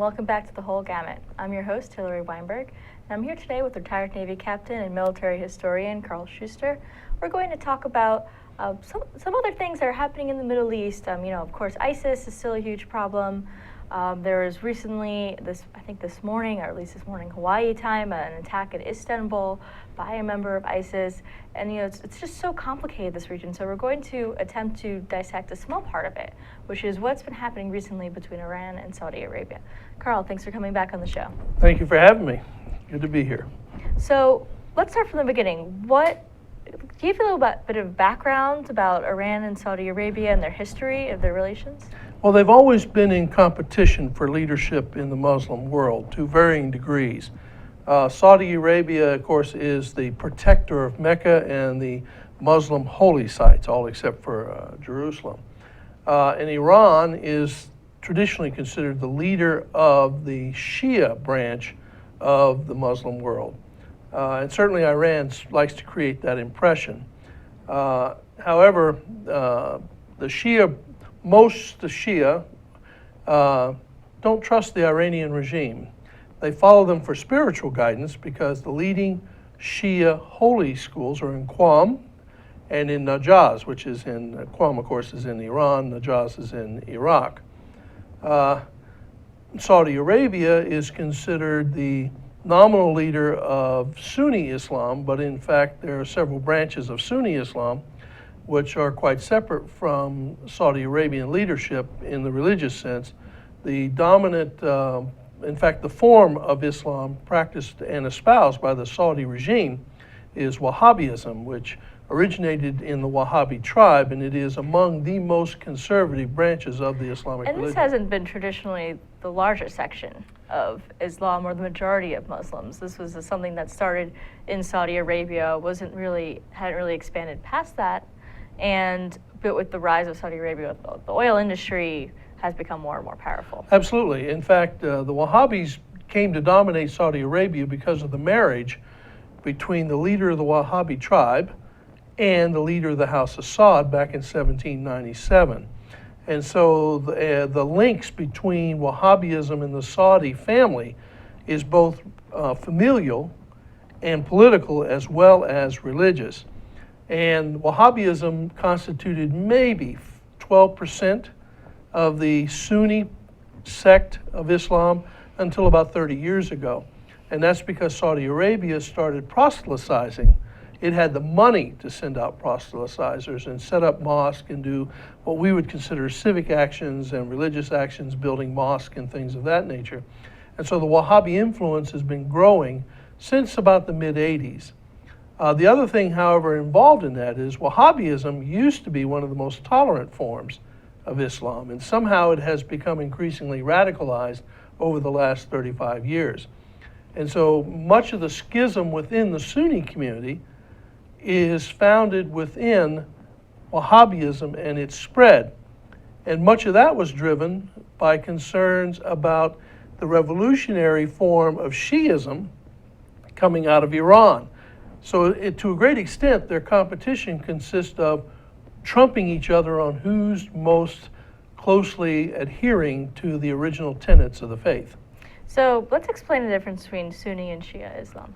welcome back to The Whole Gamut. I'm your host, Hillary Weinberg, and I'm here today with retired Navy captain and military historian Carl Schuster. We're going to talk about some other things that are happening in the Middle East. Of course, ISIS is still a huge problem. There was recently, this morning, or at least this morning, Hawaii time, an attack in Istanbul by a member of ISIS. And it's just so complicated, this region. So we're going to attempt to dissect a small part of it, which is what's been happening recently between Iran and Saudi Arabia. Carl, thanks for coming back on the show. Thank you for having me. Good to be here. So let's start from the beginning. Do you have a little bit of background about Iran and Saudi Arabia and their history of their relations? Well, they've always been in competition for leadership in the Muslim world to varying degrees. Saudi Arabia, of course, is the protector of Mecca and the Muslim holy sites, all except for Jerusalem. And Iran is traditionally considered the leader of the Shia branch of the Muslim world. And certainly Iran likes to create that impression. However, most the Shia don't trust the Iranian regime. They follow them for spiritual guidance because the leading Shia holy schools are in Qom and in Najaz, which is in, Qom of course is in Iran, Najaz is in Iraq. Saudi Arabia is considered the nominal leader of Sunni Islam, but in fact there are several branches of Sunni Islam which are quite separate from Saudi Arabian leadership in the religious sense. The dominant, in fact, the form of Islam practiced and espoused by the Saudi regime is Wahhabism, which originated in the Wahhabi tribe, and it is among the most conservative branches of the Islamic religion. And this hasn't been traditionally the larger section of Islam or the majority of Muslims. This was something that started in Saudi Arabia, hadn't really expanded past that. But with the rise of Saudi Arabia, the oil industry has become more and more powerful. Absolutely. In fact, the Wahhabis came to dominate Saudi Arabia because of the marriage between the leader of the Wahhabi tribe and the leader of the House of Saud back in 1797. And so the links between Wahhabism and the Saudi family is both familial and political as well as religious. And Wahhabism constituted maybe 12% of the Sunni sect of Islam until about 30 years ago. And that's because Saudi Arabia started proselytizing. It had the money to send out proselytizers and set up mosques and do what we would consider civic actions and religious actions, building mosques and things of that nature. And so the Wahhabi influence has been growing since about the mid-'80s. The other thing, however, involved in that is Wahhabism used to be one of the most tolerant forms of Islam, and somehow it has become increasingly radicalized over the last 35 years. And so much of the schism within the Sunni community is founded within Wahhabism and its spread. And much of that was driven by concerns about the revolutionary form of Shiism coming out of Iran. So to a great extent, their competition consists of trumping each other on who's most closely adhering to the original tenets of the faith. So let's explain the difference between Sunni and Shia Islam.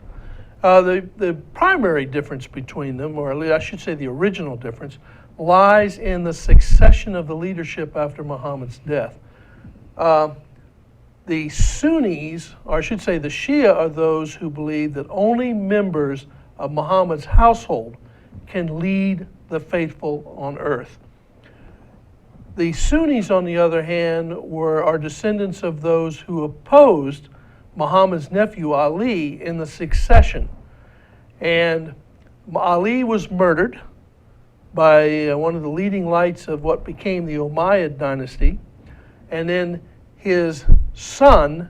The primary difference between them, or at least I should say the original difference, lies in the succession of the leadership after Muhammad's death. The Sunnis, or I should say the Shia, are those who believe that only members of Muhammad's household can lead the faithful on earth. The Sunnis, on the other hand, are descendants of those who opposed Muhammad's nephew Ali in the succession. And Ali was murdered by one of the leading lights of what became the Umayyad dynasty, and then his son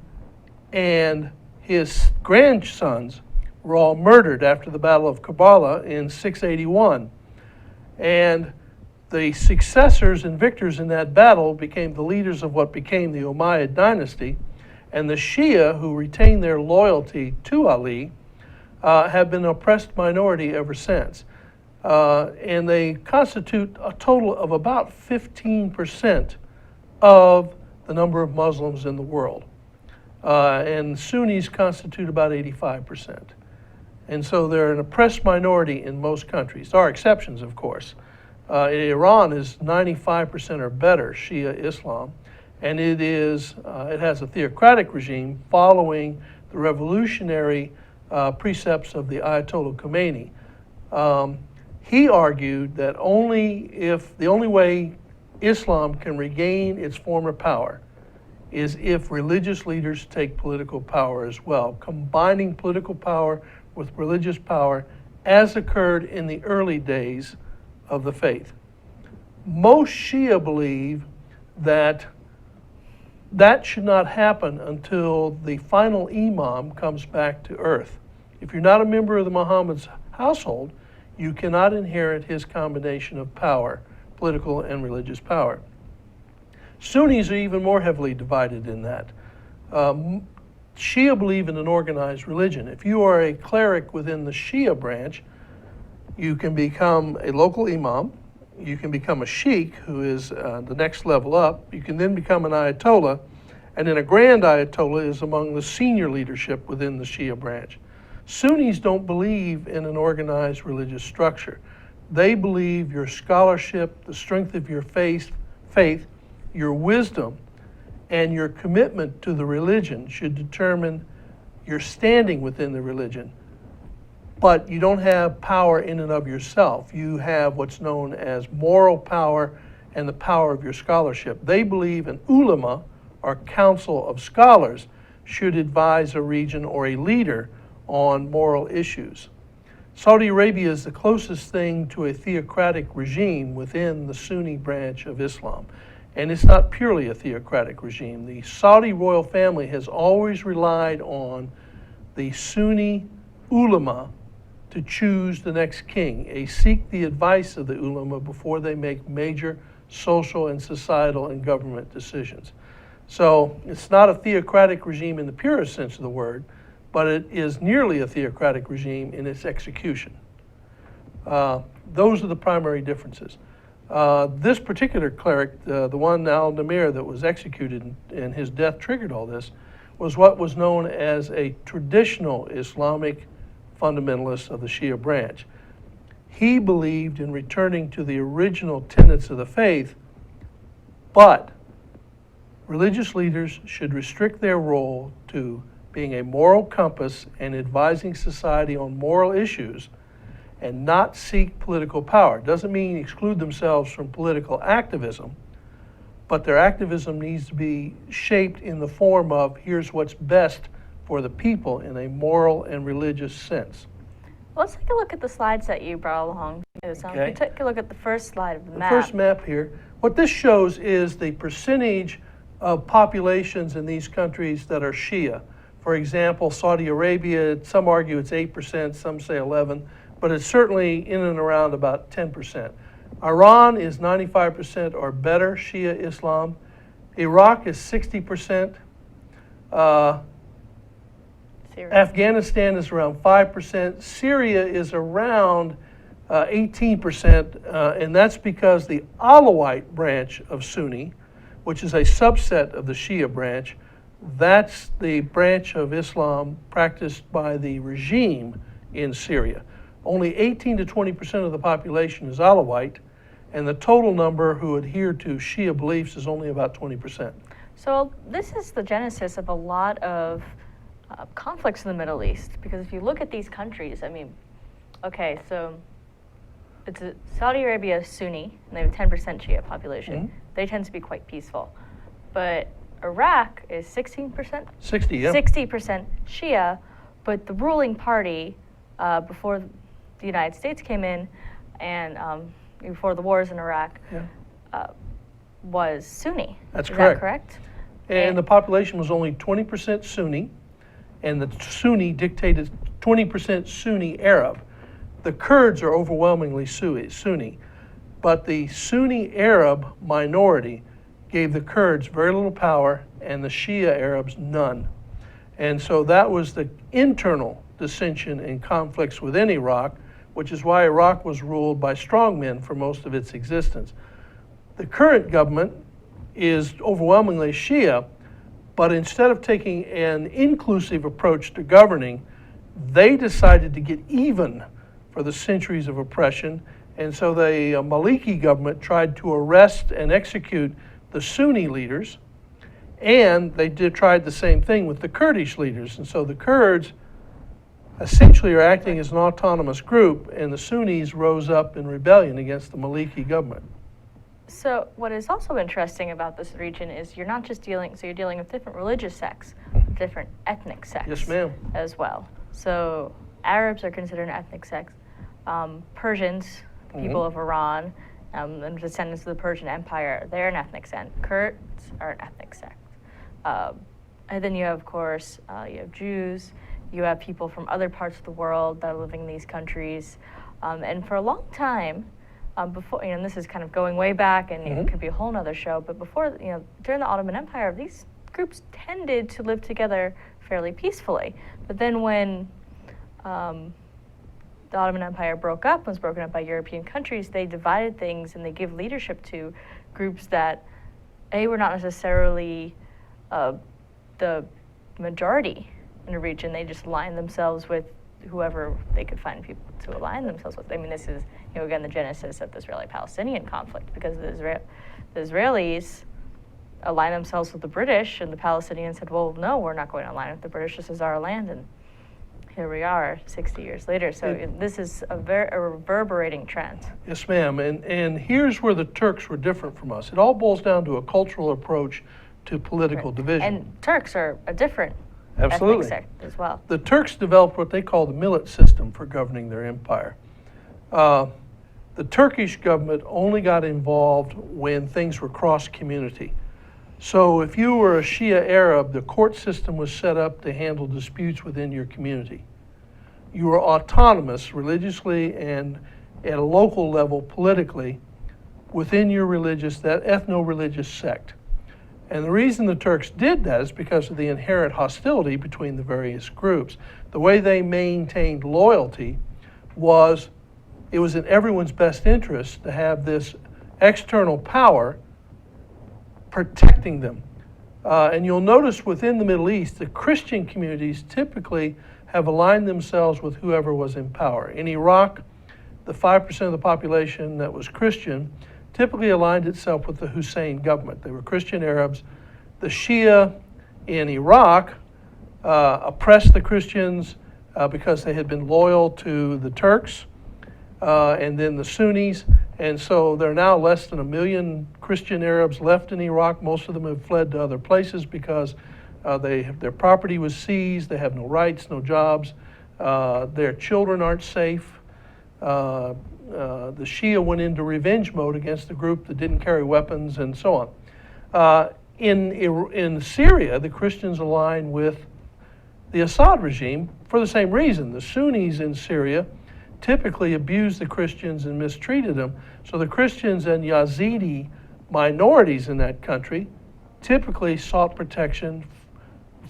and his grandsons were all murdered after the Battle of Karbala in 681. And the successors and victors in that battle became the leaders of what became the Umayyad dynasty, and the Shia, who retained their loyalty to Ali, have been an oppressed minority ever since. And they constitute a total of about 15% of the number of Muslims in the world. and Sunnis constitute about 85%. And so they're an oppressed minority in most countries. There are exceptions, of course. Iran is 95% or better Shia Islam, and it has a theocratic regime following the revolutionary precepts of the Ayatollah Khomeini. He argued that the only way Islam can regain its former power is if religious leaders take political power as well, combining political power with religious power as occurred in the early days of the faith. Most Shia believe that should not happen until the final imam comes back to earth. If you're not a member of the Muhammad's household, you cannot inherit his combination of power, political and religious power. Sunnis are even more heavily divided in that. Shia believe in an organized religion. If you are a cleric within the Shia branch, you can become a local imam, you can become a sheikh, who is the next level up, you can then become an ayatollah, and then a grand ayatollah is among the senior leadership within the Shia branch. Sunnis don't believe in an organized religious structure. They believe your scholarship, the strength of your faith, your wisdom, and your commitment to the religion should determine your standing within the religion. But you don't have power in and of yourself. You have what's known as moral power and the power of your scholarship. They believe an ulama, or council of scholars, should advise a region or a leader on moral issues. Saudi Arabia is the closest thing to a theocratic regime within the Sunni branch of Islam. And it's not purely a theocratic regime. The Saudi royal family has always relied on the Sunni ulama to choose the next king. They seek the advice of the ulama before they make major social and societal and government decisions. So it's not a theocratic regime in the purest sense of the word, but it is nearly a theocratic regime in its execution. Those are the primary differences. This particular cleric, the one Al-Nimr that was executed and his death triggered all this, was what was known as a traditional Islamic fundamentalist of the Shia branch. He believed in returning to the original tenets of the faith, but religious leaders should restrict their role to being a moral compass and advising society on moral issues and not seek political power. Doesn't mean exclude themselves from political activism, but their activism needs to be shaped in the form of here's what's best for the people in a moral and religious sense. Let's take a look at the slides that you brought along. Okay. Take a look at the first slide of the map. The first map here, what this shows is the percentage of populations in these countries that are Shia. For example, Saudi Arabia, some argue it's 8%, some say 11%, but it's certainly in and around about 10%. Iran is 95% or better Shia Islam. Iraq is 60%. Afghanistan is around 5%. Syria is around 18%, and that's because the Alawite branch of Sunni, which is a subset of the Shia branch, that's the branch of Islam practiced by the regime in Syria. Only 18 to 20% of the population is Alawite, and the total number who adhere to Shia beliefs is only about 20%. So this is the genesis of a lot of conflicts in the Middle East, because if you look at these countries, I mean, okay, so Saudi Arabia is Sunni, and they have a 10% Shia population. Mm-hmm. They tend to be quite peaceful. But Iraq is 16%? 60, yeah. 60% Shia, but the ruling party before the United States came in and before the wars in Iraq was Sunni. That's Is correct. that correct? And the population was only 20% Sunni, and the Sunni dictated 20% Sunni Arab. The Kurds are overwhelmingly Sunni, but the Sunni Arab minority gave the Kurds very little power and the Shia Arabs none. And so that was the internal dissension and conflicts within Iraq, which is why Iraq was ruled by strongmen for most of its existence. The current government is overwhelmingly Shia, But instead of taking an inclusive approach to governing, they decided to get even for the centuries of oppression. And so the Maliki government tried to arrest and execute the Sunni leaders. And they tried the same thing with the Kurdish leaders. And so the Kurds essentially are acting as an autonomous group, and the Sunnis rose up in rebellion against the Maliki government. So what is also interesting about this region is you're not just dealing, so you're dealing with different religious sects, different ethnic sects. Yes, ma'am. As well. So Arabs are considered an ethnic sect. Persians, people of Iran, and descendants of the Persian Empire, they're an ethnic sect. Kurds are an ethnic sect. And then you have, of course, you have Jews, you have people from other parts of the world that are living in these countries. And for a long time, before, and this is kind of going way back, and it could be a whole nother show, but before, during the Ottoman Empire, these groups tended to live together fairly peacefully. But then when the Ottoman Empire was broken up by European countries, they divided things and they gave leadership to groups that, were not necessarily the majority in a region. They just aligned themselves with whoever they could find people to align themselves with. I mean, this is, again, the genesis of the Israeli-Palestinian conflict, because the Israelis aligned themselves with the British, and the Palestinians said, well, no, we're not going to align with the British. This is our land, and here we are 60 years later. So this is a reverberating trend. Yes, ma'am. And here's where the Turks were different from us. It all boils down to a cultural approach to political division. And Turks are a different Absolutely. ethnic sect as well. The Turks developed what they call the millet system for governing their empire. The Turkish government only got involved when things were cross-community. So if you were a Shia Arab, the court system was set up to handle disputes within your community. You were autonomous religiously and at a local level politically within that ethno-religious sect. And the reason the Turks did that is because of the inherent hostility between the various groups. The way they maintained loyalty was, it was in everyone's best interest to have this external power protecting them. And you'll notice within the Middle East, the Christian communities typically have aligned themselves with whoever was in power. In Iraq, the 5% of the population that was Christian typically aligned itself with the Hussein government. They were Christian Arabs. The Shia in Iraq oppressed the Christians because they had been loyal to the Turks, and then the Sunnis. And so there are now less than 1 million Christian Arabs left in Iraq. Most of them have fled to other places because their property was seized. They have no rights, no jobs. Their children aren't safe. The Shia went into revenge mode against the group that didn't carry weapons and so on. In Syria, the Christians align with the Assad regime for the same reason. The Sunnis in Syria typically abused the Christians and mistreated them. So the Christians and Yazidi minorities in that country typically sought protection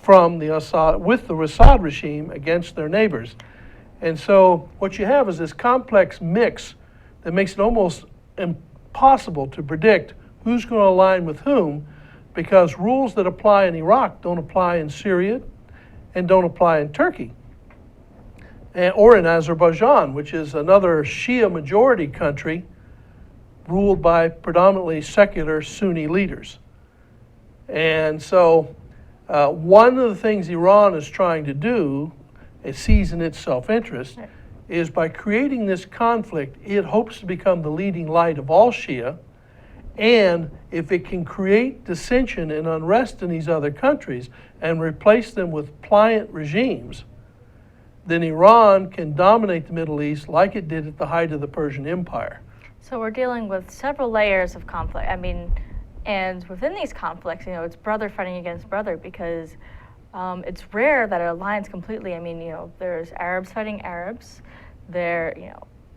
from the Assad regime against their neighbors. And so what you have is this complex mix that makes it almost impossible to predict who's going to align with whom, because rules that apply in Iraq don't apply in Syria and don't apply in Turkey. Or in Azerbaijan, which is another Shia majority country ruled by predominantly secular Sunni leaders. And so one of the things Iran is trying to do, it sees in its self-interest, is by creating this conflict, it hopes to become the leading light of all Shia. And if it can create dissension and unrest in these other countries and replace them with pliant regimes, then Iran can dominate the Middle East like it did at the height of the Persian Empire. So we're dealing with several layers of conflict. I mean, and within these conflicts, it's brother fighting against brother, because it's rare that it aligns completely. I mean, there's Arabs fighting Arabs. There's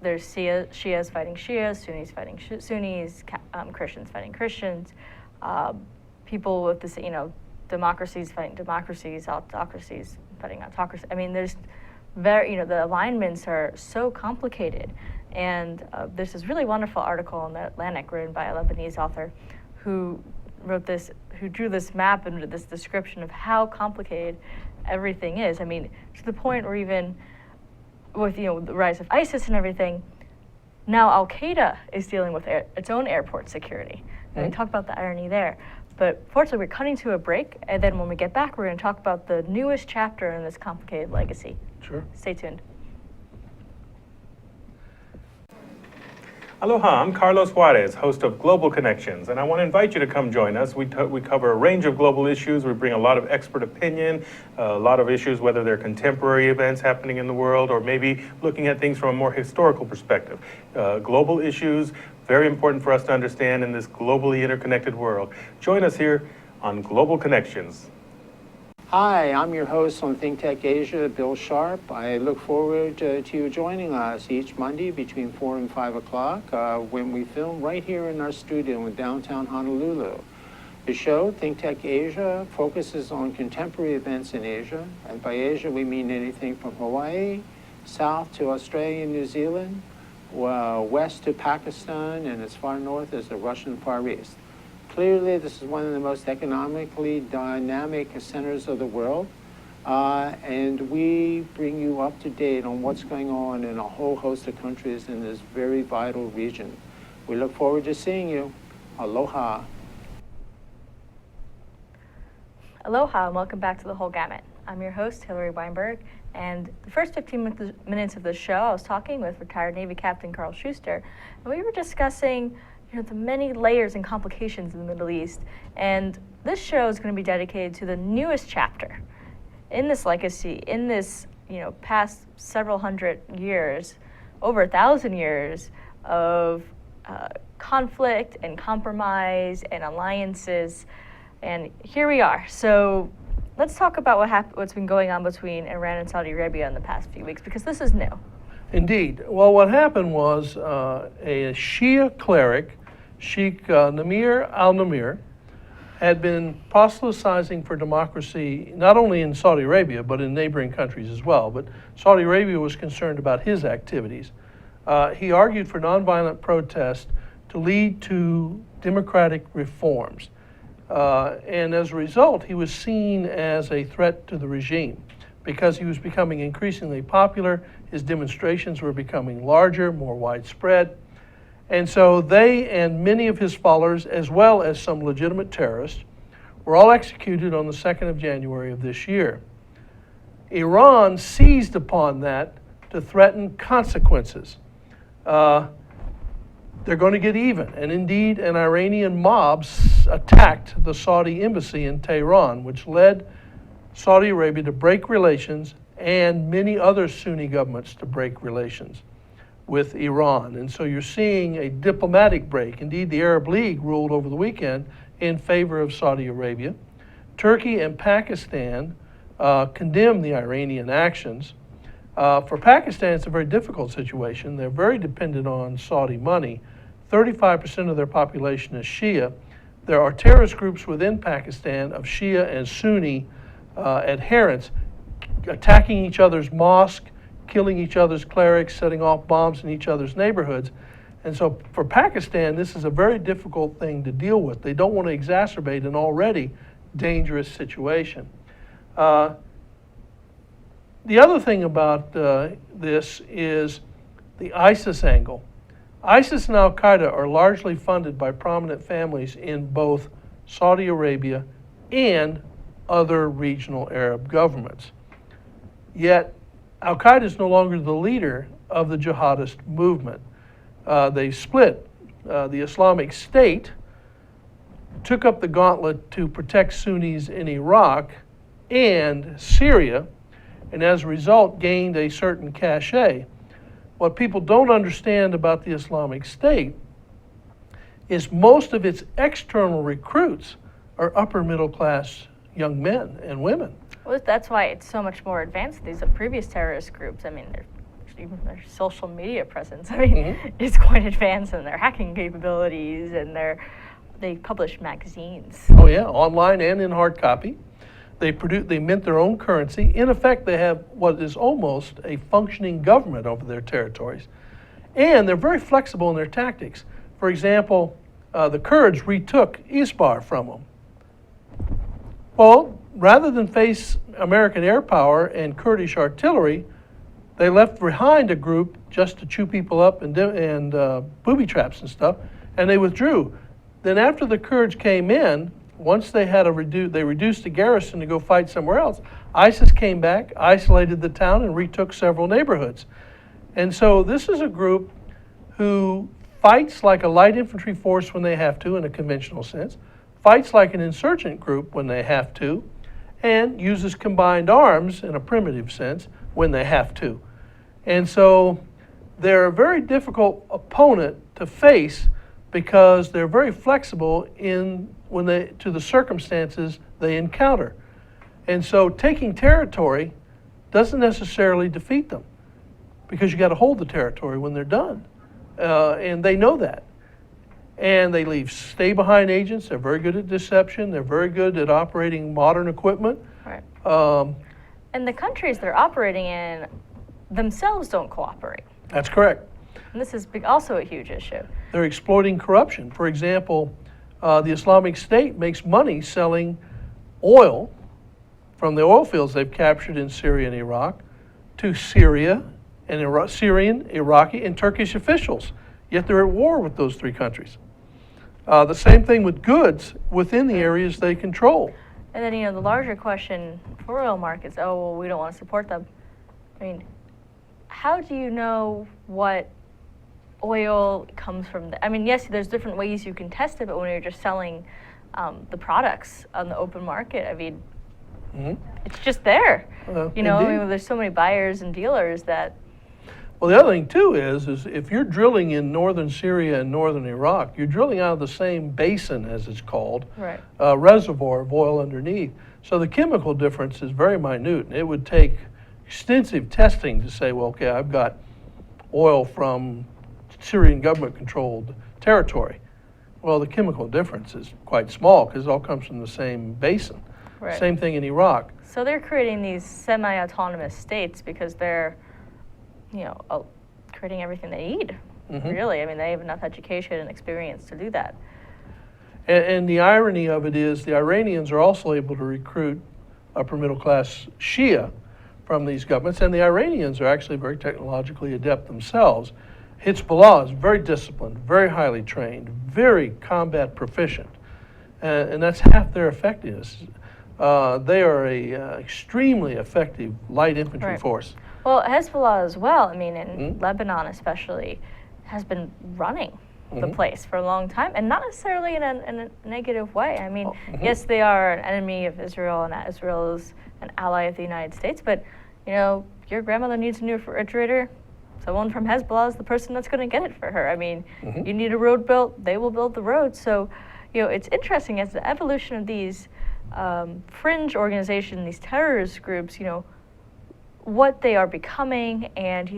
Shias fighting Shias, Sunnis fighting Sunnis, Christians fighting Christians. People with this, democracies fighting democracies, autocracies fighting autocracies. I mean, there's the alignments are so complicated. And there's this really wonderful article in the Atlantic written by a Lebanese author who wrote this, who drew this map and this description of how complicated everything is. I mean, to the point where even with the rise of ISIS and everything, now Al-Qaeda is dealing with its own airport security. And we talked about the irony there. But fortunately, we're cutting to a break, and then when we get back, we're going to talk about the newest chapter in this complicated legacy. Sure. Stay tuned. Aloha, I'm Carlos Juarez, host of Global Connections, and I want to invite you to come join us. We cover a range of global issues. We bring a lot of expert opinion, a lot of issues, whether they're contemporary events happening in the world or maybe looking at things from a more historical perspective. Global issues, very important for us to understand in this globally interconnected world. Join us here on Global Connections. Hi, I'm your host on Think Tech Asia, Bill Sharp. I look forward to you joining us each Monday between 4 and 5 o'clock when we film right here in our studio in downtown Honolulu. The show, Think Tech Asia, focuses on contemporary events in Asia. And by Asia, we mean anything from Hawaii, south to Australia and New Zealand, west to Pakistan, and as far north as the Russian Far East. Clearly, this is one of the most economically dynamic centers of the world, and we bring you up to date on what's going on in a whole host of countries in this very vital region. We look forward to seeing you. Aloha. Aloha, and welcome back to The Whole Gamut. I'm your host, Hillary Weinberg, and the first 15 minutes of the show, I was talking with retired Navy Captain Carl Schuster, and we were discussing the many layers and complications in the Middle East. And this show is going to be dedicated to the newest chapter in this legacy, in this, past several hundred years, over 1,000 years of conflict and compromise and alliances. And here we are. So let's talk about what's been going on between Iran and Saudi Arabia in the past few weeks, because this is new. Indeed. Well, what happened was a Shia cleric, Sheikh Al-Nimr, had been proselytizing for democracy not only in Saudi Arabia, but in neighboring countries as well. But Saudi Arabia was concerned about his activities. He argued for nonviolent protest to lead to democratic reforms. And as a result, he was seen as a threat to the regime because he was becoming increasingly popular. His demonstrations were becoming larger, more widespread. And so they and many of his followers, as well as some legitimate terrorists, were all executed on the 2nd of January of this year. Iran seized upon that to threaten consequences. They're going to get even. And indeed, an Iranian mob attacked the Saudi embassy in Tehran, which led Saudi Arabia to break relations and many other Sunni governments to break relations with Iran. And so you're seeing a diplomatic break. Indeed, the Arab League ruled over the weekend in favor of Saudi Arabia. Turkey and Pakistan condemned the Iranian actions. For Pakistan, it's a very difficult situation. They're very dependent on Saudi money. 35% of their population is Shia. There are terrorist groups within Pakistan of Shia and Sunni adherents attacking each other's mosques, killing each other's clerics, setting off bombs in each other's neighborhoods. And so for Pakistan, this is a very difficult thing to deal with. They don't want to exacerbate an already dangerous situation. The other thing about this is the ISIS angle. ISIS and Al-Qaeda are largely funded by prominent families in both Saudi Arabia and other regional Arab governments. Yet, Al-Qaeda is no longer the leader of the jihadist movement. They split. The Islamic State took up the gauntlet to protect Sunnis in Iraq and Syria, and as a result gained a certain cachet. What people don't understand about the Islamic State is most of its external recruits are upper middle class young men and women. Well, that's why it's so much more advanced. These are previous terrorist groups. I mean, even their social media presence, is quite advanced, and their hacking capabilities, and they publish magazines. Oh yeah, online and in hard copy. They mint their own currency. In effect, they have what is almost a functioning government over their territories. And they're very flexible in their tactics. For example, the Kurds retook Isbar from them. Well, rather than face American air power and Kurdish artillery, they left behind a group just to chew people up and booby traps and stuff, and they withdrew. Then after the Kurds came in, once they had they reduced the garrison to go fight somewhere else, ISIS came back, isolated the town, and retook several neighborhoods. And so this is a group who fights like a light infantry force when they have to, in a conventional sense, fights like an insurgent group when they have to, and uses combined arms in a primitive sense when they have to. And so they're a very difficult opponent to face because they're very flexible to the circumstances they encounter. And so taking territory doesn't necessarily defeat them, because you got to hold the territory when they're done. And they know that. And they leave stay-behind agents. They're very good at deception. They're very good at operating modern equipment. Right. And the countries they're operating in themselves don't cooperate. That's correct. And this is also a huge issue. They're exploiting corruption. For example, the Islamic State makes money selling oil from the oil fields they've captured in Syria and Iraq to Syrian, Iraqi, and Turkish officials. Yet they're at war with those three countries. The same thing with goods within the areas they control. And then, the larger question for oil markets, we don't want to support them. I mean, how do you know what oil comes from? Yes, there's different ways you can test it, but when you're just selling the products on the open market, it's just there. There's so many buyers and dealers that. Well, the other thing too is if you're drilling in northern Syria and northern Iraq, you're drilling out of the same basin, as it's called, right. Reservoir of oil underneath. So the chemical difference is very minute, and it would take extensive testing to say, well, okay, I've got oil from Syrian government-controlled territory. Well, the chemical difference is quite small because it all comes from the same basin. Right. Same thing in Iraq. So they're creating these semi-autonomous states because they're creating everything they need, really. They have enough education and experience to do that. And the irony of it is the Iranians are also able to recruit upper middle class Shia from these governments, and the Iranians are actually very technologically adept themselves. Hezbollah is very disciplined, very highly trained, very combat proficient, and that's half their effectiveness. They are a extremely effective light infantry force. Well, Hezbollah as well, in Lebanon especially, has been running the place for a long time, and not necessarily in a negative way. Yes, they are an enemy of Israel, and Israel is an ally of the United States, but, your grandmother needs a new refrigerator, someone from Hezbollah is the person that's going to get it for her. You need a road built, they will build the road. So, it's interesting as the evolution of these fringe organizations, these terrorist groups, what they are becoming, and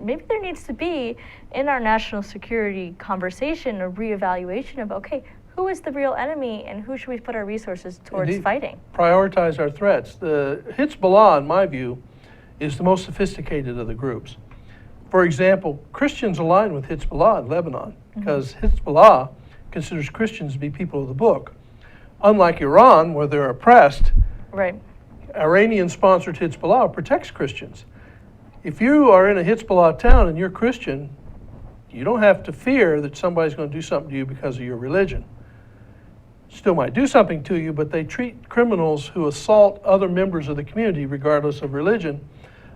maybe there needs to be in our national security conversation a reevaluation of who is the real enemy and who should we put our resources towards fighting? Prioritize our threats. The Hezbollah, in my view, is the most sophisticated of the groups. For example, Christians align with Hezbollah in Lebanon because Hezbollah considers Christians to be people of the book. Unlike Iran, where they're oppressed, right. Iranian-sponsored Hezbollah protects Christians. If you are in a Hezbollah town and you're Christian, you don't have to fear that somebody's going to do something to you because of your religion. Still might do something to you, but they treat criminals who assault other members of the community, regardless of religion,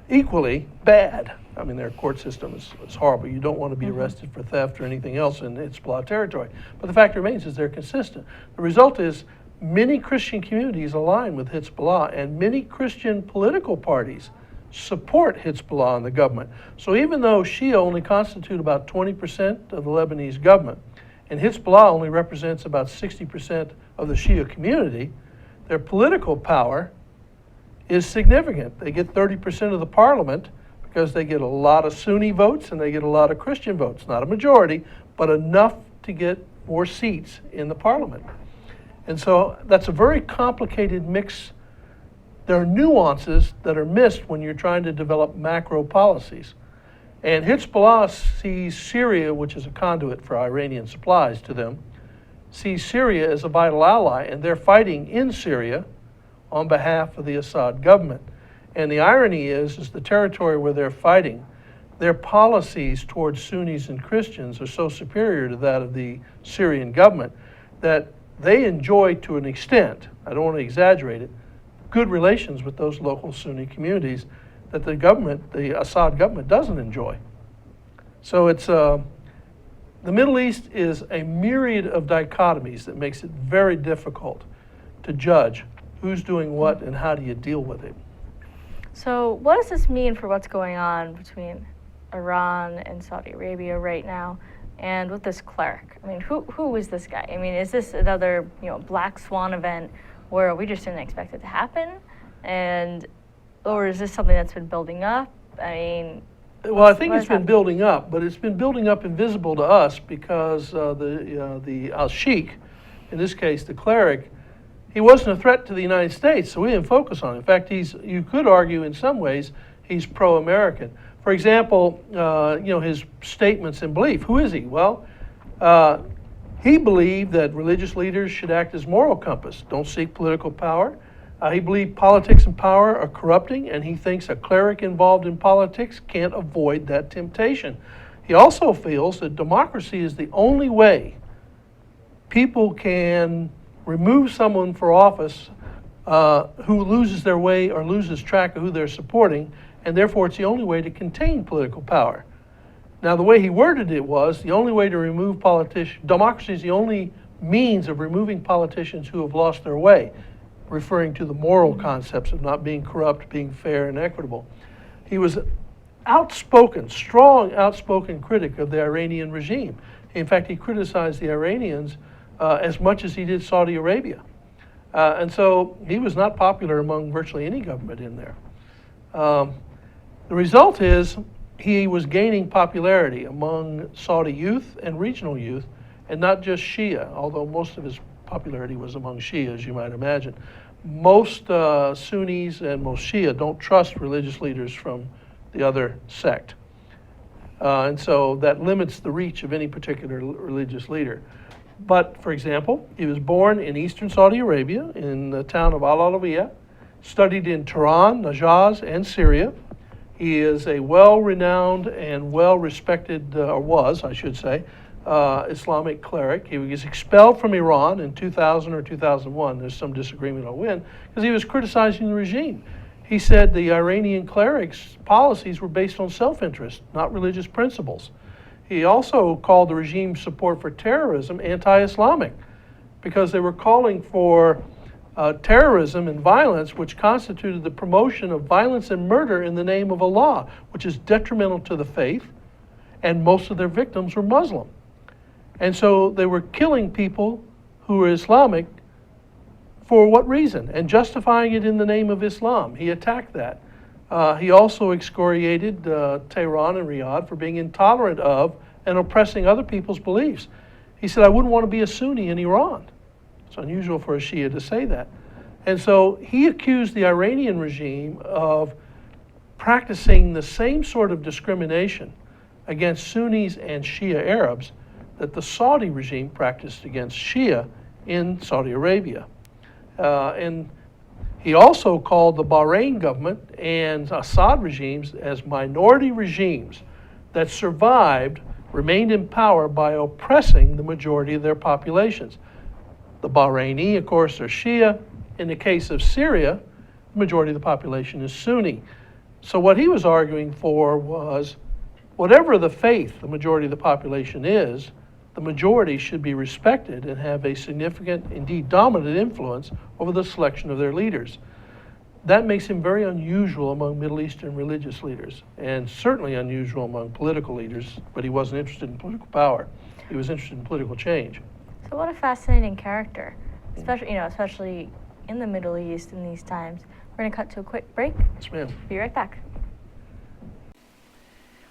equally bad. Their court system is horrible. You don't want to be arrested for theft or anything else in Hezbollah territory. But the fact remains is they're consistent. The result is many Christian communities align with Hezbollah, and many Christian political parties support Hezbollah and the government. So even though Shia only constitute about 20% of the Lebanese government, and Hezbollah only represents about 60% of the Shia community, their political power is significant. They get 30% of the parliament because they get a lot of Sunni votes and they get a lot of Christian votes. Not a majority, but enough to get more seats in the parliament. And so that's a very complicated mix. There are nuances that are missed when you're trying to develop macro policies. And Hezbollah sees Syria, which is a conduit for Iranian supplies to them, sees Syria as a vital ally, and they're fighting in Syria on behalf of the Assad government. And the irony is the territory where they're fighting, their policies towards Sunnis and Christians are so superior to that of the Syrian government that they enjoy, to an extent, I don't want to exaggerate it, good relations with those local Sunni communities that the government, the Assad government, doesn't enjoy. So it's the Middle East is a myriad of dichotomies that makes it very difficult to judge who's doing what and how do you deal with it. So what does this mean for what's going on between Iran and Saudi Arabia right now, and with this cleric? I mean, who is this guy? I mean, is this another black swan event where we just didn't expect it to happen, or is this something that's been building up? I mean, well, I think it's been building up, but it's been building up invisible to us because the Sheikh, in this case the cleric, he wasn't a threat to the United States, so we didn't focus on it. In fact, you could argue in some ways he's pro-American. For example, his statements and belief. Who is he? Well, he believed that religious leaders should act as moral compass, don't seek political power. He believed politics and power are corrupting, and he thinks a cleric involved in politics can't avoid that temptation. He also feels that democracy is the only way people can remove someone for office who loses their way or loses track of who they're supporting, and therefore it's the only way to contain political power. Now, the way he worded it was the only way to remove politicians, democracy is the only means of removing politicians who have lost their way, referring to the moral concepts of not being corrupt, being fair and equitable. He was strong outspoken critic of the Iranian regime. In fact, he criticized the Iranians as much as he did Saudi Arabia. And so he was not popular among virtually any government in there. The result is he was gaining popularity among Saudi youth and regional youth, and not just Shia, although most of his popularity was among Shia, as you might imagine. Most Sunnis and most Shia don't trust religious leaders from the other sect. And so that limits the reach of any particular religious leader. But, for example, he was born in eastern Saudi Arabia in the town of Al-Alawiya, studied in Tehran, Najaz, and Syria. He is a well-renowned and well-respected, or was, I should say, Islamic cleric. He was expelled from Iran in 2000 or 2001. There's some disagreement on when, because he was criticizing the regime. He said the Iranian clerics' policies were based on self-interest, not religious principles. He also called the regime's support for terrorism anti-Islamic, because they were calling for terrorism and violence, which constituted the promotion of violence and murder in the name of Allah, which is detrimental to the faith, and most of their victims were Muslim. And so they were killing people who were Islamic for what reason? And justifying it in the name of Islam. He attacked that. He also excoriated Tehran and Riyadh for being intolerant of and oppressing other people's beliefs. He said, I wouldn't want to be a Sunni in Iran. It's unusual for a Shia to say that. And so he accused the Iranian regime of practicing the same sort of discrimination against Sunnis and Shia Arabs that the Saudi regime practiced against Shia in Saudi Arabia. And he also called the Bahrain government and Assad regimes as minority regimes that survived, remained in power by oppressing the majority of their populations. The Bahraini, of course, are Shia. In the case of Syria, the majority of the population is Sunni. So what he was arguing for was, whatever the faith the majority of the population is, the majority should be respected and have a significant, indeed dominant influence over the selection of their leaders. That makes him very unusual among Middle Eastern religious leaders, and certainly unusual among political leaders, but he wasn't interested in political power. He was interested in political change. So what a fascinating character, especially in the Middle East in these times. We're going to cut to a quick break. Yes, ma'am. Be right back.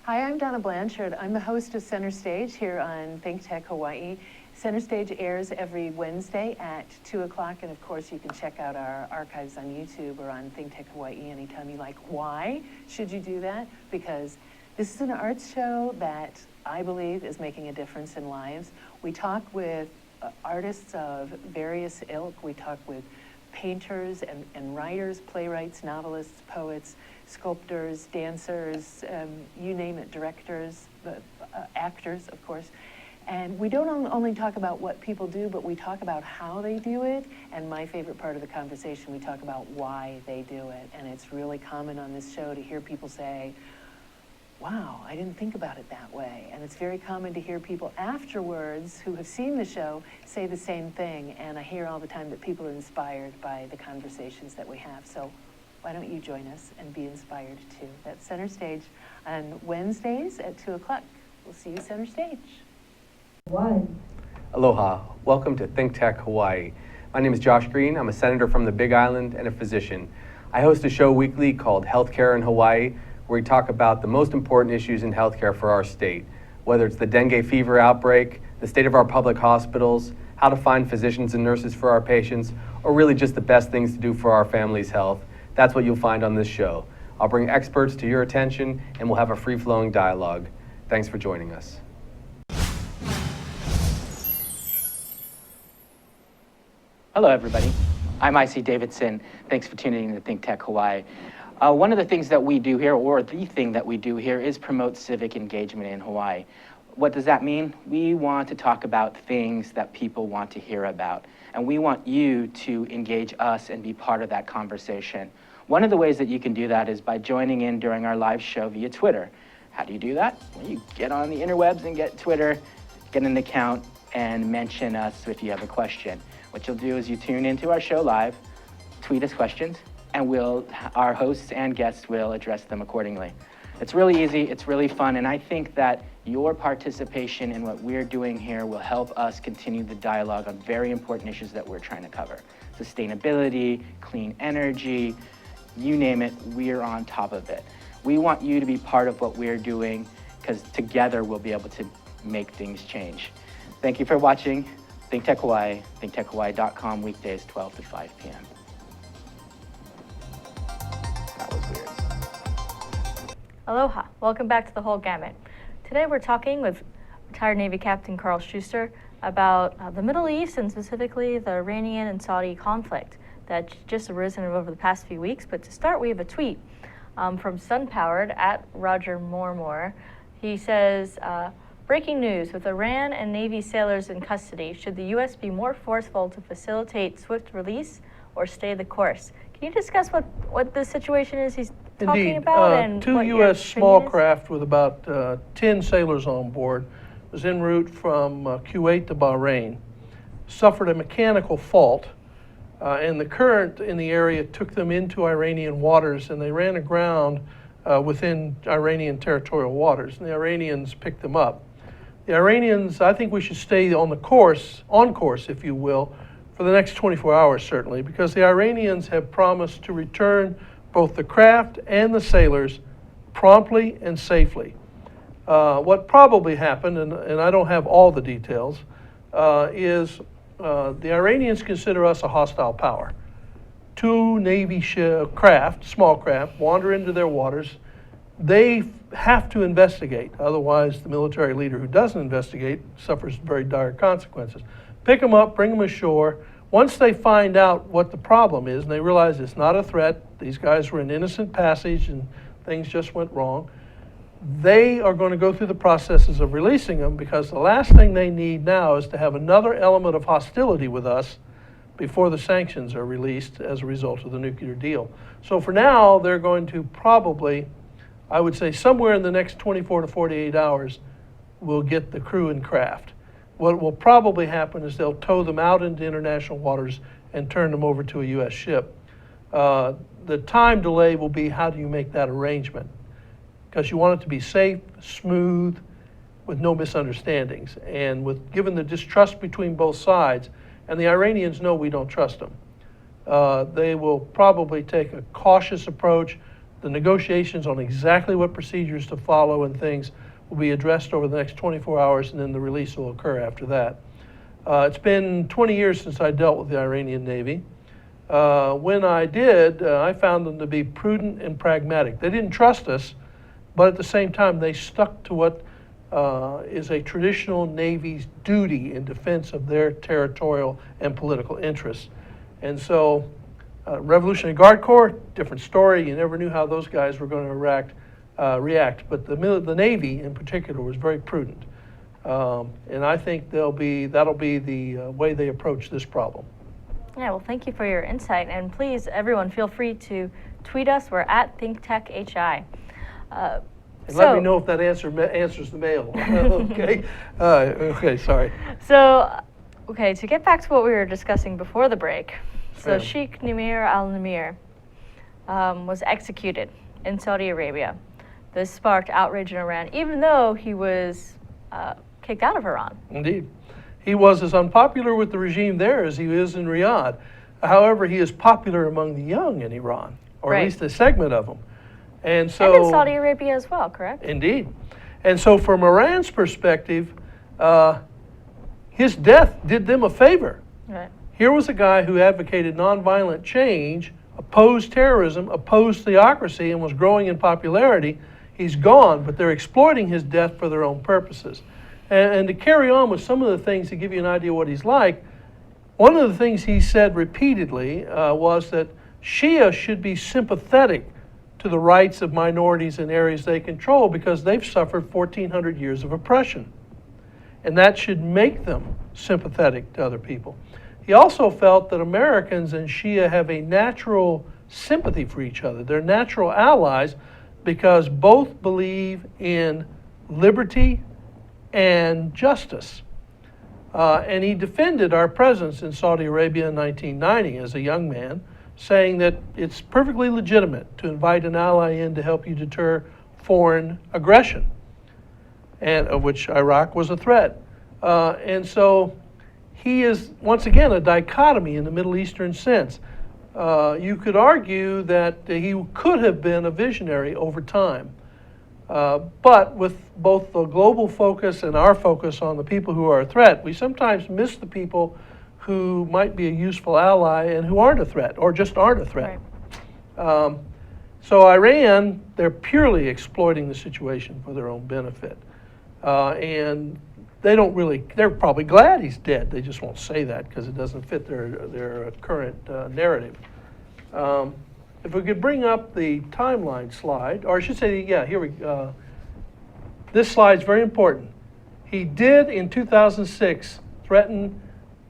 Hi, I'm Donna Blanchard. I'm the host of Center Stage here on Think Tech Hawaii. Center Stage airs every Wednesday at 2 o'clock, and of course you can check out our archives on YouTube or on Think Tech Hawaii anytime you like. Why should you do that? Because this is an arts show that I believe is making a difference in lives. We talk with artists of various ilk. We talk with painters and writers, playwrights, novelists, poets, sculptors, dancers, you name it, directors, actors, of course. And we don't only talk about what people do, but we talk about how they do it. And my favorite part of the conversation, we talk about why they do it. And it's really common on this show to hear people say, wow, I didn't think about it that way. And it's very common to hear people afterwards who have seen the show say the same thing. And I hear all the time that people are inspired by the conversations that we have. So why don't you join us and be inspired too? That's Center Stage on Wednesdays at 2 o'clock. We'll see you center stage. Aloha. Welcome to Think Tech Hawaii. My name is Josh Green. I'm a senator from the Big Island and a physician. I host a show weekly called Healthcare in Hawaii, where we talk about the most important issues in healthcare for our state, whether it's the dengue fever outbreak, the state of our public hospitals, how to find physicians and nurses for our patients, or really just the best things to do for our family's health. That's what you'll find on this show. I'll bring experts to your attention, and we'll have a free-flowing dialogue. Thanks for joining us. Hello, everybody. I'm IC Davidson. Thanks for tuning in to Think Tech Hawaii. One of the things that we do here, or the thing that we do here, is promote civic engagement in Hawaii. What does that mean? We want to talk about things that people want to hear about, and we want you to engage us and be part of that conversation. One of the ways that you can do that is by joining in during our live show via Twitter. How do you do that? Well, you get on the interwebs and get Twitter, get an account, and mention us if you have a question. What you'll do is you tune into our show live, tweet us questions, and our hosts and guests will address them accordingly. It's really easy, it's really fun, and I think that your participation in what we're doing here will help us continue the dialogue on very important issues that we're trying to cover. Sustainability, clean energy, you name it, we're on top of it. We want you to be part of what we're doing, because together we'll be able to make things change. Thank you for watching. Think Tech Hawaii, thinktechhawaii.com, weekdays 12 to 5 p.m. That was weird. Aloha. Welcome back to the whole gamut. Today we're talking with retired Navy Captain Carl Schuster about the Middle East and specifically the Iranian and Saudi conflict that's just arisen over the past few weeks. But to start, we have a tweet from SunPowered at Roger Moore. He says, breaking news, with Iran and Navy sailors in custody, should the U.S. be more forceful to facilitate swift release or stay the course? Can you discuss what the situation is he's talking about? And two what U.S. your small opinion is? craft with about 10 sailors on board was en route from Kuwait to Bahrain, suffered a mechanical fault, and the current in the area took them into Iranian waters, and they ran aground within Iranian territorial waters, and the Iranians picked them up. The Iranians, I think we should stay on course, if you will, for the next 24 hours, certainly, because the Iranians have promised to return both the craft and the sailors promptly and safely. What probably happened, and I don't have all the details, is the Iranians consider us a hostile power. Two Navy small craft, wander into their waters. They have to investigate, otherwise the military leader who doesn't investigate suffers very dire consequences. Pick them up, bring them ashore. Once they find out what the problem is and they realize it's not a threat, these guys were in innocent passage and things just went wrong, they are going to go through the processes of releasing them, because the last thing they need now is to have another element of hostility with us before the sanctions are released as a result of the nuclear deal. So for now, they're going to probably, I would say somewhere in the next 24 to 48 hours, we'll get the crew and craft. What will probably happen is they'll tow them out into international waters and turn them over to a U.S. ship. The time delay will be, how do you make that arrangement? Because you want it to be safe, smooth, with no misunderstandings. And given the distrust between both sides, and the Iranians know we don't trust them, they will probably take a cautious approach. The negotiations on exactly what procedures to follow and things will be addressed over the next 24 hours, and then the release will occur after that. It's been 20 years since I dealt with the Iranian Navy. When I did, I found them to be prudent and pragmatic. They didn't trust us, but at the same time, they stuck to what is a traditional Navy's duty in defense of their territorial and political interests. And so Revolutionary Guard Corps, different story. You never knew how those guys were going to react. But the Navy in particular was very prudent. And I think that'll be the way they approach this problem. Yeah, well, thank you for your insight. And please, everyone, feel free to tweet us. We're at ThinkTechHI. And let me know if that answers the mail. Okay? Okay, sorry. So, okay, to get back to what we were discussing before the break. So Yeah. Sheikh Al-Nimr was executed in Saudi Arabia. This sparked outrage in Iran, even though he was kicked out of Iran. Indeed. He was as unpopular with the regime there as he is in Riyadh. However, he is popular among the young in Iran, or Right. at least a segment of them. And so, And in Saudi Arabia as well, correct? Indeed. And so from Iran's perspective, his death did them a favor. Right. Here was a guy who advocated nonviolent change, opposed terrorism, opposed theocracy, and was growing in popularity. He's gone, but they're exploiting his death for their own purposes. And to carry on with some of the things to give you an idea what he's like, one of the things he said repeatedly was that Shia should be sympathetic to the rights of minorities in areas they control because they've suffered 1,400 years of oppression. And that should make them sympathetic to other people. He also felt that Americans and Shia have a natural sympathy for each other. They're natural allies because both believe in liberty and justice. And he defended our presence in Saudi Arabia in 1990 as a young man, saying that it's perfectly legitimate to invite an ally in to help you deter foreign aggression, and of which Iraq was a threat. And so he is, once again, a dichotomy in the Middle Eastern sense. You could argue that he could have been a visionary over time. But with both the global focus and our focus on the people who are a threat, we sometimes miss the people who might be a useful ally and who aren't a threat, or just aren't a threat. Right. So Iran, they're purely exploiting the situation for their own benefit. And they're probably glad he's dead. They just won't say that because it doesn't fit their current narrative. If we could bring up the timeline slide, or I should say, yeah, here we go. This slide's very important. He did, in 2006, threaten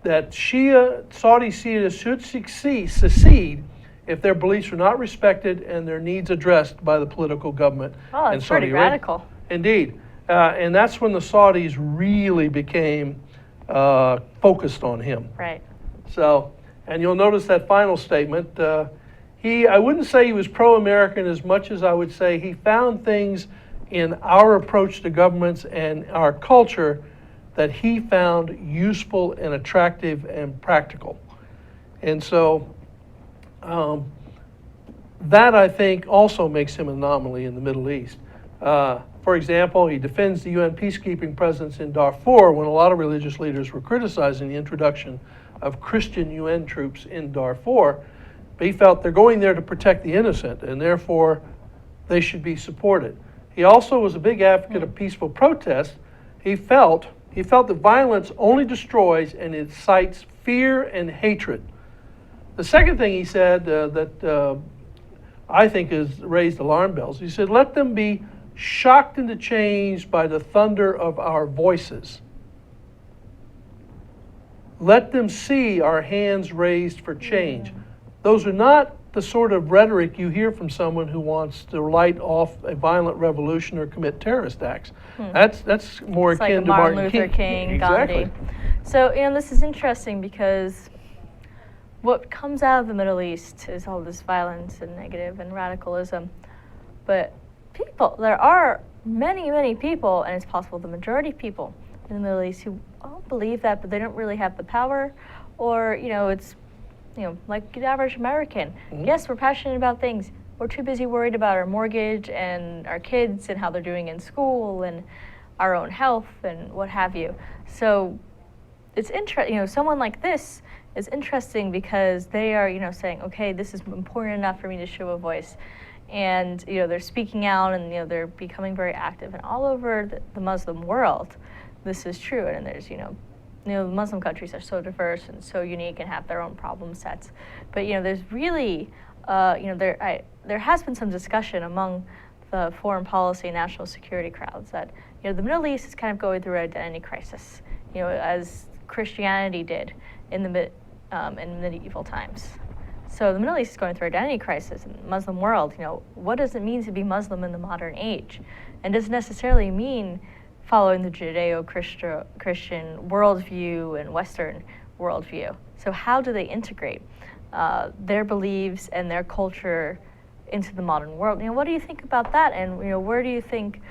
that Saudi Shias should secede if their beliefs are not respected and their needs addressed by the political government Oh, in that's Saudi pretty Arabia. radical. Indeed. And that's when the Saudis really became focused on him. Right. So, and you'll notice that final statement. I wouldn't say he was pro-American as much as I would say he found things in our approach to governments and our culture that he found useful and attractive and practical. And so that, I think, also makes him an anomaly in the Middle East. For example, he defends the UN peacekeeping presence in Darfur when a lot of religious leaders were criticizing the introduction of Christian UN troops in Darfur. But he felt they're going there to protect the innocent, and therefore they should be supported. He also was a big advocate of peaceful protest. He felt that violence only destroys and incites fear and hatred. The second thing he said that I think has raised alarm bells, he said, let them be shocked into change by the thunder of our voices. Let them see our hands raised for change. Those are not the sort of rhetoric you hear from someone who wants to light off a violent revolution or commit terrorist acts. That's more It's akin like to Martin Luther King, Exactly. Gandhi. So, this is interesting because what comes out of the Middle East is all this violence and negative and radicalism. But there are many, many people, and it's possible the majority of people in the Middle East who don't believe that, but they don't really have the power, or, it's like the average American. Yes, we're passionate about things. We're too busy worried about our mortgage and our kids and how they're doing in school and our own health and what have you. So it's interesting, someone like this is interesting because they are, saying, okay, this is important enough for me to show a voice. and they're speaking out, and they're becoming very active, and all over the Muslim world, this is true. And there's Muslim countries are so diverse and so unique and have their own problem sets, but there's really there has been some discussion among the foreign policy and national security crowds that the Middle East is kind of going through an identity crisis, as Christianity did in the in medieval times. So the Middle East is going through an identity crisis in the Muslim world. What does it mean to be Muslim in the modern age? And does it necessarily mean following the Judeo-Christian worldview and Western worldview? So how do they integrate their beliefs and their culture into the modern world? What do you think about that? And where do you think?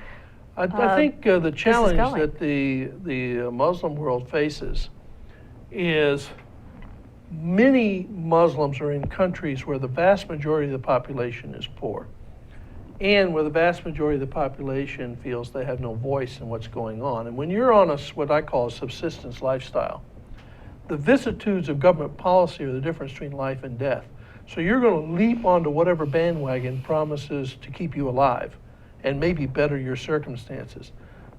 I think the challenge going? that the Muslim world faces is many Muslims are in countries where the vast majority of the population is poor, and where the vast majority of the population feels they have no voice in what's going on. And when you're on what I call a subsistence lifestyle, the vicissitudes of government policy are the difference between life and death. So you're going to leap onto whatever bandwagon promises to keep you alive and maybe better your circumstances.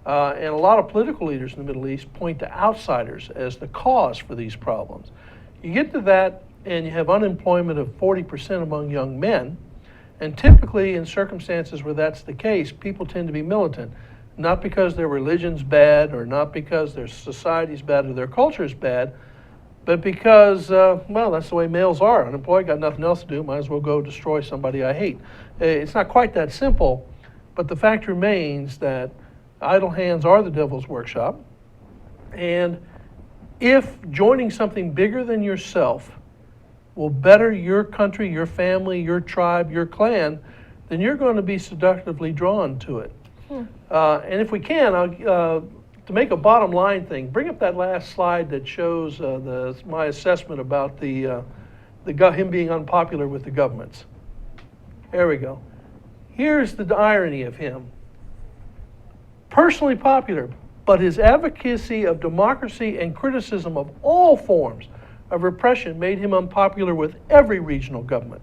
And a lot of political leaders in the Middle East point to outsiders as the cause for these problems. You get to that, and you have unemployment of 40% among young men, and typically in circumstances where that's the case, people tend to be militant, not because their religion's bad or not because their society's bad or their culture's bad, but because, well, that's the way males are. Unemployed, got nothing else to do, might as well go destroy somebody I hate. It's not quite that simple, but the fact remains that idle hands are the devil's workshop. And if joining something bigger than yourself will better your country, your family, your tribe, your clan, then you're going to be seductively drawn to it. And if we can, to make a bottom line thing, bring up that last slide that shows my assessment about him being unpopular with the governments. There we go. Here's the irony of him. Personally popular, but his advocacy of democracy and criticism of all forms of repression made him unpopular with every regional government.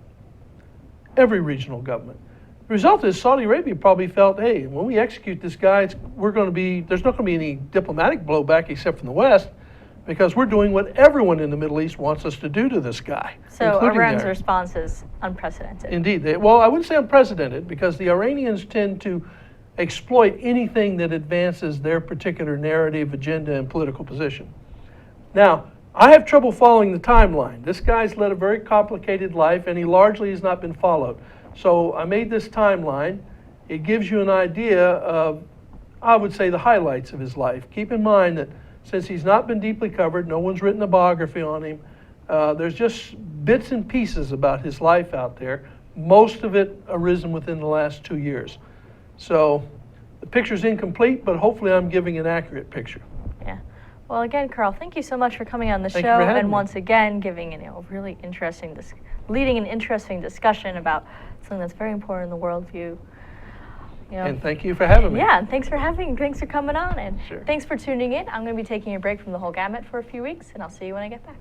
Every regional government. The result is Saudi Arabia probably felt, hey, when we execute this guy, there's not going to be any diplomatic blowback except from the West, because we're doing what everyone in the Middle East wants us to do to this guy. So Iran's response is unprecedented. Indeed. Well, I wouldn't say unprecedented, because the Iranians tend to exploit anything that advances their particular narrative, agenda, and political position. Now, I have trouble following the timeline. This guy's led a very complicated life, and he largely has not been followed. So I made this timeline. It gives you an idea of, I would say, the highlights of his life. Keep in mind that since he's not been deeply covered, no one's written a biography on him, there's just bits and pieces about his life out there, most of it arisen within the last 2 years. So the picture's incomplete, but hopefully I'm giving an accurate picture. Yeah. Well, again, Carl, thank you so much for coming on the Thank show, you for having and me. once again giving really interesting, leading an interesting discussion about something that's very important in the worldview. And thank you for having me. Yeah, and thanks for coming on, and Sure. thanks for tuning in. I'm going to be taking a break from the whole gamut for a few weeks, and I'll see you when I get back.